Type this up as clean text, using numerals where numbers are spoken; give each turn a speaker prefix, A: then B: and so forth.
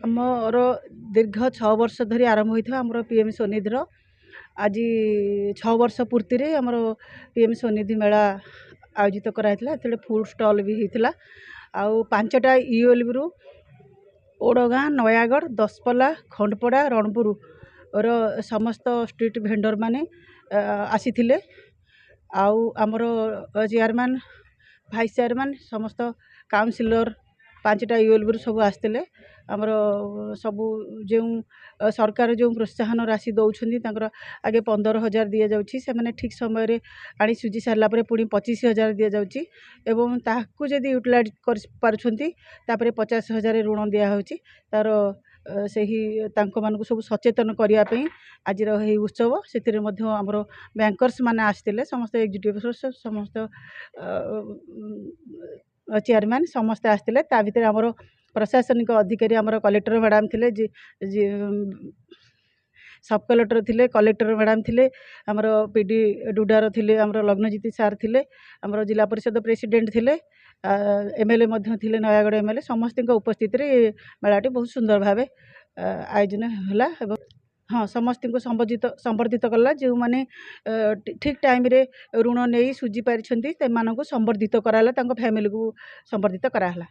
A: आमर दीर्घ 6 वर्ष धरी आरंभ होता आमर पीएम स्वनिधिर आज 6 वर्ष पूर्ति आमर पीएम स्वनिधि मेला आयोजित कराई फूड स्टॉल भी होता आउ 5टा यूएलबी रु ओडगाँ नयागढ़ दशपल्ला खंडपड़ा रणपुर और समस्त स्ट्रीट भेंडर माने आसी आउ आमर चेयरमैन भाइस चेयरमैन समस्त काउंसिलर 5टा यूएलबी सब आसते आमर सबू जो सरकार जो प्रोत्साहन राशि दौरान आगे 15,000 दि जाऊँगी से ठीक समय आनी सुझी सारापर पुणी 25,000 दि जाऊँगी एवं ताकू जदि यूटिलाइज कर 50,000 ऋण दिहूँ तार से सब सचेतन करने आज उत्सव से आमर बैंकर्स माने आसते समस्त एग्जीक्यूटिव समस्त चेयरमैन समस्ते आसते ता भीतर आमर प्रशासनिक अधिकारी आमर कलेक्टर मैडम थे सब कलेक्टर थे कलेक्टर मैडम थे आमर पीडी डुडार थे आमर लग्नजीत सार थे आमर जिला परिषद प्रेसिडेंट थे एमएलए थे नयागढ़ एमएलए समस्त उपस्थित मेलाटी बहुत सुंदर भाव आयोजन है। हाँ समस्त को संबर्धित कला जो मैंने ठीक टाइम रे ऋण नहीं सुझी पारिछंती ते मानको संबर्धित कराला फैमिली को संबर्धित कराला।